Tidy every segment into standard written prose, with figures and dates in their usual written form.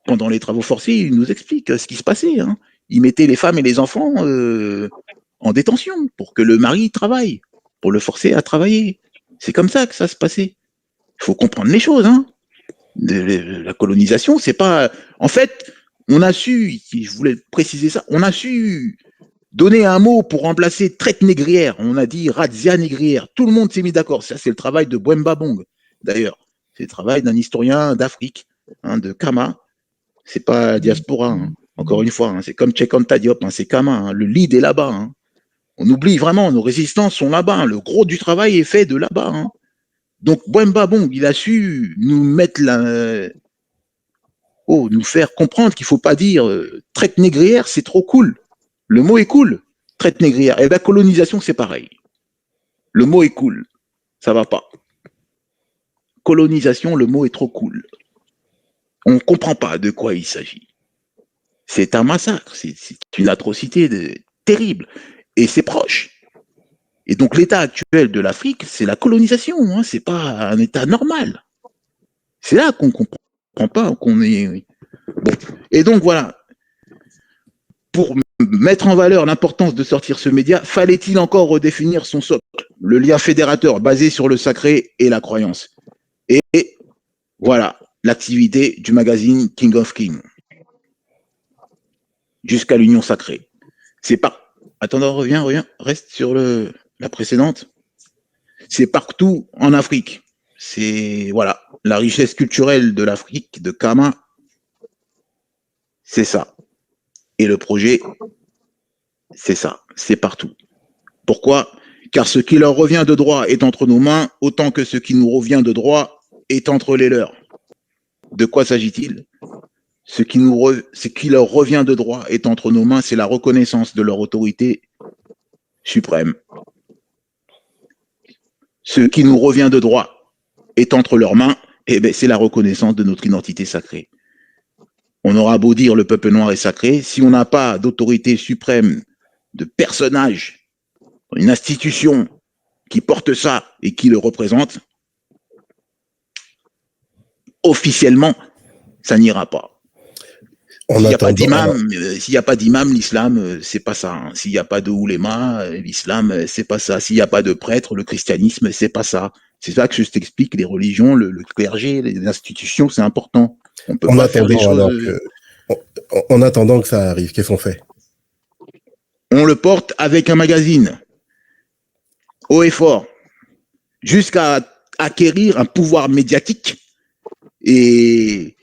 Pendant les travaux forcés, il nous explique ce qui se passait. Hein. Il mettait les femmes et les enfants en détention pour que le mari travaille, pour le forcer à travailler. C'est comme ça que ça se passait. Il faut comprendre les choses. Hein. La colonisation, c'est pas. En fait, on a su, si je voulais préciser ça, on a su donner un mot pour remplacer traite négrière. On a dit razzia négrière. Tout le monde s'est mis d'accord. Ça, c'est le travail de Bwemba Bong, d'ailleurs. C'est le travail d'un historien d'Afrique, hein, de Kama. C'est pas diaspora. Hein. Encore une fois, hein, c'est comme Cheikh Diop, hein, c'est Kama. Hein. Le lead est là-bas. Hein. On oublie vraiment, nos résistances sont là-bas. Hein. Le gros du travail est fait de là-bas. Hein. Donc, Bwemba Bong, il a su nous mettre nous faire comprendre qu'il ne faut pas dire traite négrière, c'est trop cool. Le mot est cool, traite négrière. Et la colonisation, c'est pareil. Le mot est cool, ça va pas. Colonisation, le mot est trop cool. On ne comprend pas de quoi il s'agit. C'est un massacre, c'est une atrocité terrible. Et c'est proche. Et donc l'état actuel de l'Afrique, c'est la colonisation, hein, c'est pas un état normal. C'est là qu'on comprend pas, qu'on est. Bon. Et donc voilà. Pour mettre en valeur l'importance de sortir ce média, fallait-il encore redéfinir son socle, le lien fédérateur basé sur le sacré et la croyance. Et voilà l'activité du magazine King of Kings jusqu'à l'union sacrée. C'est pas. Attends, reviens, reste sur la précédente. C'est partout en Afrique. C'est voilà la richesse culturelle de l'Afrique, de Kama. C'est ça. Et le projet, c'est ça. C'est partout. Pourquoi ? Car ce qui leur revient de droit est entre nos mains, autant que ce qui nous revient de droit est entre les leurs. De quoi s'agit-il ? Ce qui leur revient de droit est entre nos mains, c'est la reconnaissance de leur autorité suprême. Ce qui nous revient de droit est entre leurs mains, eh bien, c'est la reconnaissance de notre identité sacrée. On aura beau dire le peuple noir est sacré, si on n'a pas d'autorité suprême, de personnage, une institution qui porte ça et qui le représente, officiellement, ça n'ira pas. S'il n'y a pas d'imam, l'islam, c'est pas ça. Hein. S'il n'y a pas de ouléma, l'islam, c'est pas ça. S'il n'y a pas de prêtre, le christianisme, c'est pas ça. C'est ça que je t'explique, les religions, le clergé, les institutions, c'est important. On peut pas faire des choses... En attendant que ça arrive, qu'est-ce qu'on fait ? On le porte avec un magazine, haut et fort, jusqu'à acquérir un pouvoir médiatique et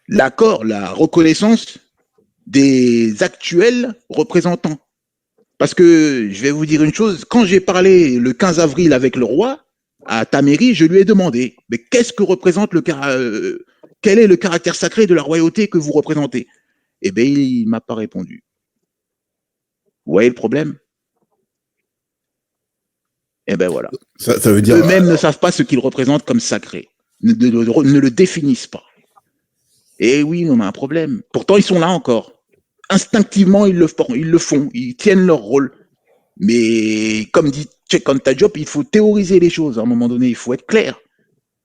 l'accord, la reconnaissance des actuels représentants. Parce que je vais vous dire une chose, quand j'ai parlé le 15 avril avec le roi, à ta mairie, je lui ai demandé, mais qu'est-ce que représente quel est le caractère sacré de la royauté que vous représentez ? Eh bien, il ne m'a pas répondu. Vous voyez le problème ? Eh bien voilà. Ça veut dire... Eux-mêmes ne savent pas ce qu'ils représentent comme sacré, ne le définissent pas. Et oui, on a un problème. Pourtant, ils sont là encore. Instinctivement, ils le font, ils tiennent leur rôle. Mais comme dit Cheikh Anta Diop, il faut théoriser les choses. À un moment donné, il faut être clair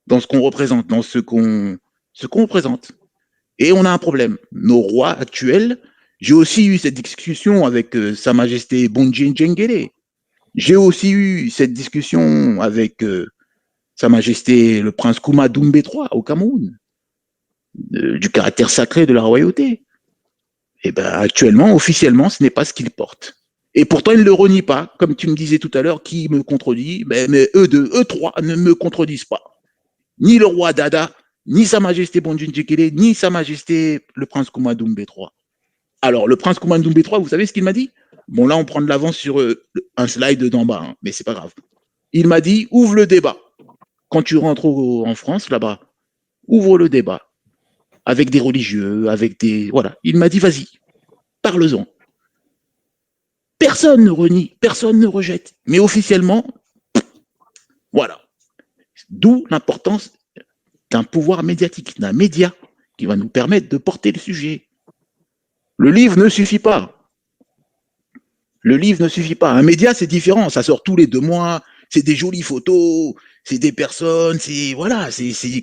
dans ce qu'on représente, dans ce qu'on représente. Et on a un problème. Nos rois actuels, j'ai aussi eu cette discussion avec Sa Majesté Bonji Njengele. J'ai aussi eu cette discussion avec Sa Majesté le Prince Kouma Doumbé III au Cameroun, du caractère sacré de la royauté. Et bien actuellement, officiellement, ce n'est pas ce qu'ils portent. Et pourtant, ils ne le renient pas, comme tu me disais tout à l'heure, qui me contredit, mais eux trois ne me contredisent pas. Ni le roi Dada, ni Sa Majesté Bonji Njengele, ni Sa Majesté le Prince Kouma Doumbé III. Alors, le Prince Kouma Doumbé III, vous savez ce qu'il m'a dit ? Bon, là, on prend de l'avance sur un slide d'en bas, hein, mais c'est pas grave. Il m'a dit, ouvre le débat. Quand tu rentres en France, là-bas, ouvre le débat. Avec des religieux, avec des... Voilà. Il m'a dit, vas-y, parle-en. Personne ne renie, personne ne rejette. Mais officiellement, voilà. D'où l'importance d'un pouvoir médiatique, d'un média qui va nous permettre de porter le sujet. Le livre ne suffit pas. Le livre ne suffit pas. Un média, c'est différent. Ça sort tous les 2 mois. C'est des jolies photos. C'est des personnes, c'est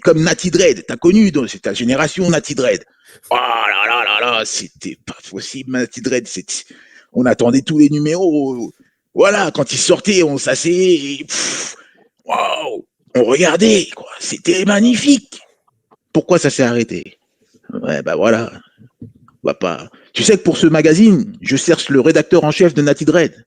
comme Natty Dread. T'as connu, c'est ta génération Natty Dread. Oh là là là là, c'était pas possible, Natty Dread. On attendait tous les numéros. Voilà, quand ils sortaient, on s'asseyait. Waouh, on regardait, quoi. C'était magnifique. Pourquoi ça s'est arrêté? Ouais, bah voilà. Va pas. Tu sais que pour ce magazine, je cherche le rédacteur en chef de Natty Dread.